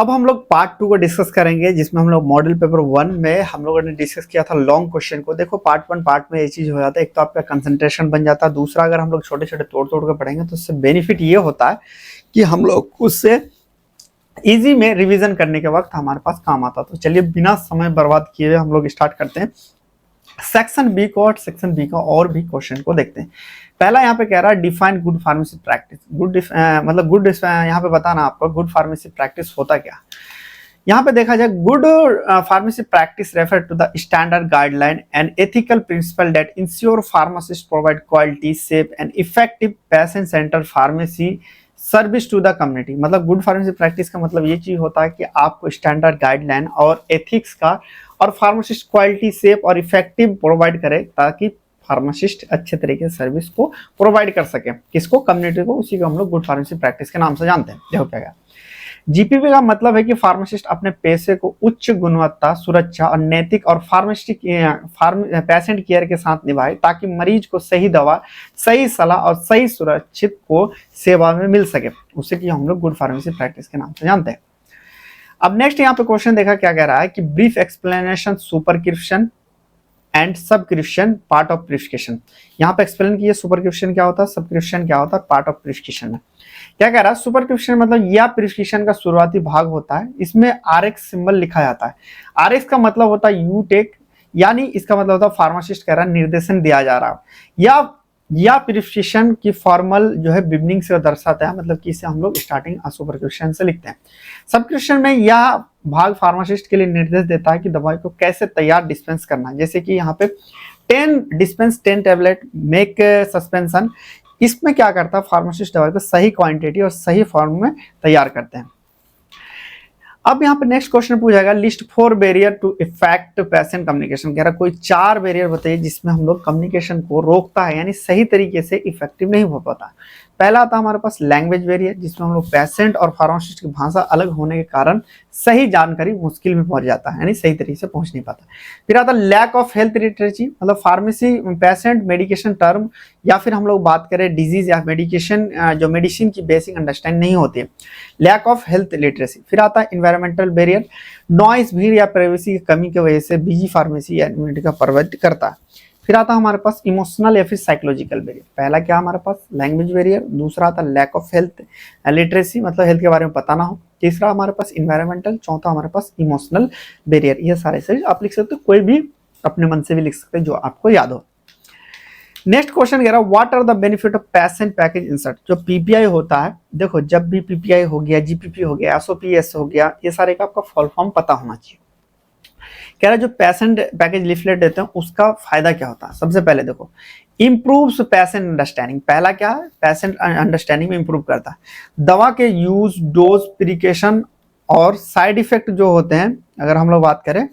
अब हम लोग पार्ट 2 को डिस्कस करेंगे, जिसमें हम लोग मॉडल पेपर 1 में हम लोगों ने डिस्कस किया था लॉन्ग क्वेश्चन को। देखो पार्ट 1 पार्ट में ये चीज हो जाता है, एक तो आपका कंसंट्रेशन बन जाता है, दूसरा अगर हम लोग छोटे छोटे तोड़ तोड़ के पढ़ेंगे तो उससे बेनिफिट ये होता है कि हम लोग उससे इजी में रिवीजन करने के वक्त हमारे पास काम आता। तो चलिए बिना समय बर्बाद किए हुए हम लोग स्टार्ट करते हैं सेक्शन बी को, और सेक्शन बी का और भी क्वेश्चन को देखते हैं। पहला यहाँ पे कह रहा है डिफाइन गुड फार्मेसी प्रैक्टिस। मतलब गुड यहाँ पे बताना आपको गुड फार्मेसी प्रैक्टिस होता क्या। यहाँ पे देखा जाए good pharmacy practice refer to the standard guideline and ethical principle that ensure pharmacist provide quality safe and effective patient centre pharmacy service to the community. मतलब गुड फार्मेसी प्रैक्टिस का मतलब ये चीज होता है कि आपको स्टैंडर्ड गाइडलाइन और एथिक्स का और फार्मासिस्ट क्वालिटी सेफ और इफेक्टिव प्रोवाइड करे, ताकि फार्मासिस्ट अच्छे तरीके से सर्विस को प्रोवाइड कर सके, किसको, कम्युनिटी को। उसी को हम लोग गुड फार्मेसी प्रैक्टिस के नाम से जानते हैं। देखो क्या जीपीपी का मतलब है कि फार्मासिस्ट अपने पैसे को उच्च गुणवत्ता, सुरक्षा और नैतिक और फार्मासिस्ट पेशेंट केयर के साथ निभाए, ताकि मरीज को सही दवा, सही सलाह और सही सुरक्षित को सेवा में मिल सके। उसे कि हम लोग गुड फार्मेसी प्रैक्टिस के नाम से जानते हैं। अब नेक्स्ट यहाँ पे क्वेश्चन देखा क्या कह रहा है कि brief explanation superscription and subscription part of prescription. यहाँ पे एक्सप्लेन किया सुपरस्क्रिप्शन क्या होता है, सबस्क्रिप्शन क्या होता है, पार्ट ऑफ प्रिस्क्रिप्शन में क्या कह रहा है। सुपरस्क्रिप्शन मतलब यह प्रिस्क्रिप्शन का शुरुआती भाग होता है, इसमें आरएक्स सिंबल लिखा जाता है। आरएक्स का मतलब होता है यू टेक, यानी इसका मतलब होता है फार्मासिस्ट कह रहा है निर्देशन दिया जा रहा है, या प्रिस्क्रिप्शन की फॉर्मल जो है बिगनिंग से दर्शाता है, मतलब कि इसे हम लोग स्टार्टिंग सुपरस्क्रिप्शन से लिखते हैं। सबस्क्रिप्शन में यह भाग फार्मासिस्ट के लिए निर्देश देता है कि दवाई को कैसे तैयार डिस्पेंस करना है। जैसे कि यहाँ पे 10 टैबलेट मेक सस्पेंशन, इसमें क्या करता है फार्मासिस्ट दवाई को सही क्वांटिटी और सही फॉर्म में तैयार करते हैं। अब यहाँ पे नेक्स्ट क्वेश्चन पूछेगा list 4 barrier to effect patient communication. कह रहा कोई 4 बैरियर बताइए जिसमें हम लोग कम्युनिकेशन को रोकता है, यानी सही तरीके से इफेक्टिव नहीं हो पाता। पहला आता हमारे पास लैंग्वेज बैरियर, जिसमें हम लोग पेशेंट और फार्मासिस्ट की भाषा अलग होने के कारण सही जानकारी मुश्किल में पहुंच जाता है, यानी सही तरीके से पहुंच नहीं पाता। फिर आता लैक ऑफ हेल्थ लिटरेसी, मतलब फार्मेसी पेशेंट मेडिकेशन टर्म या फिर हम लोग बात करें डिजीज या मेडिकेशन, जो मेडिसिन की बेसिक अंडरस्टैंडिंग नहीं होती है, लैक ऑफ हेल्थ लिटरेसी। फिर आता है इन्वायरमेंटल बैरियर, नॉइस, भीड़ या प्राइवेसी की कमी की वजह से बिजी फार्मेसी या इम्यूनिटी का प्रभावित करता है। फिर आता हमारे पास इमोशनल या फिर साइकोलॉजिकल बैरियर। पहला क्या हमारे पास लैंग्वेज बैरियर, दूसरा आता लैक ऑफ हेल्थ लिटरेसी, मतलब हेल्थ के बारे में पता ना हो, तीसरा हमारे पास इन्वायरमेंटल, चौथा हमारे पास इमोशनल बैरियर। ये सारे आप लिख सकते हो, कोई भी अपने मन से भी लिख सकते हैं जो आपको याद हो। नेक्स्ट क्वेश्चन कह रहा है what are the benefit of patient package insert. जो पीपीआई होता है, देखो जब भी पीपीआई हो गया, जीपीपी हो गया, एसओपीएस हो गया, ये सारे का आपका फुल फॉर्म पता होना चाहिए। कह रहा है जो पेशेंट पैकेज लिफलेट देते हैं उसका फायदा क्या होता है। सबसे पहले देखो इंप्रूव्स पेशेंट अंडरस्टैंडिंग। पहला क्या है, पेशेंट अंडरस्टैंडिंग में इंप्रूव करता है। दवा के यूज, डोज, प्रिकॉशन और साइड इफेक्ट जो होते हैं अगर हम लोग बात करें।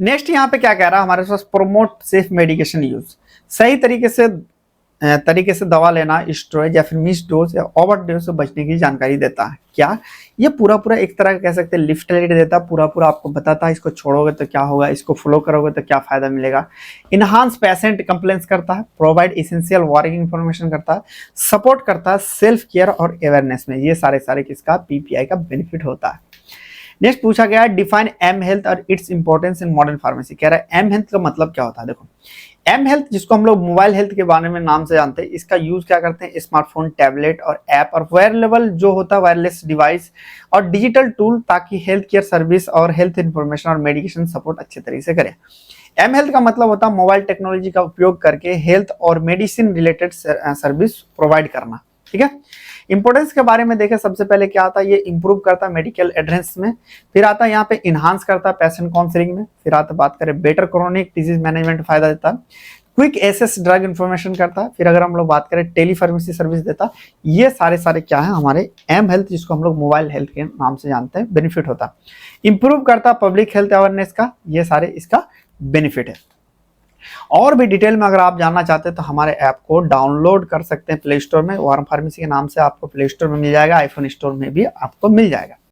नेक्स्ट यहाँ पे क्या कह रहा है हमारे पास प्रोमोट सेफ मेडिकेशन यूज, सही तरीके से दवा लेना, स्टेरॉइड या फिर मिस डोज या ओवर डोज से बचने की जानकारी देता है। क्या ये पूरा एक तरह का कह सकते हैं लिफ्ट देता है, पूरा आपको बताता है इसको छोड़ोगे तो क्या होगा, इसको फॉलो करोगे तो क्या फायदा मिलेगा। इनहांस पेशेंट कंप्लेंट्स करता है, प्रोवाइड इसेंशियल वार्निंग इंफॉर्मेशन करता है, सपोर्ट करता है सेल्फ केयर और अवेयरनेस में। ये सारे किसका, पीपीआई का बेनिफिट होता है। नेक्स्ट पूछा गया है डिफाइन एम हेल्थ और its importance in modern pharmacy. कह रहा है एम हेल्थ का मतलब क्या होता है। देखो एम हेल्थ, जिसको हम लोग मोबाइल हेल्थ के बारे में नाम से जानते हैं, इसका यूज क्या करते हैं, स्मार्टफोन, टैबलेट और ऐप और वेयरेबल जो होता है वायरलेस डिवाइस और डिजिटल टूल, ताकि हेल्थ केयर सर्विस और हेल्थ इंफॉर्मेशन और मेडिकेशन सपोर्ट अच्छे तरीके से करें। एम हेल्थ का मतलब होता है मोबाइल टेक्नोलॉजी का उपयोग करके हेल्थ और मेडिसिन रिलेटेड सर्विस प्रोवाइड करना। ठीक है, इंपोर्टेंस के बारे में देखें, सबसे पहले क्या आता है, ये इंप्रूव करता है मेडिकल एड्रेस में। फिर आता है यहाँ पे इनहांस करता है पेशेंट काउंसलिंग में। फिर आता बात करें बेटर क्रोनिक डिजीज मैनेजमेंट फायदा देता है, क्विक एक्सेस ड्रग इन्फॉर्मेशन करता है। फिर अगर हम लोग बात करें टेली फार्मेसी सर्विस देता है। ये सारे क्या है हमारे एम हेल्थ, जिसको हम लोग मोबाइल हेल्थ के नाम से जानते हैं, बेनिफिट होता है। इंप्रूव करता है पब्लिक हेल्थ अवेयरनेस का, ये सारे इसका बेनिफिट है। और भी डिटेल में अगर आप जानना चाहते हैं तो हमारे ऐप को डाउनलोड कर सकते हैं प्ले स्टोर में, वार्म फार्मेसी के नाम से आपको प्ले स्टोर में मिल जाएगा, आईफोन स्टोर में भी आपको मिल जाएगा।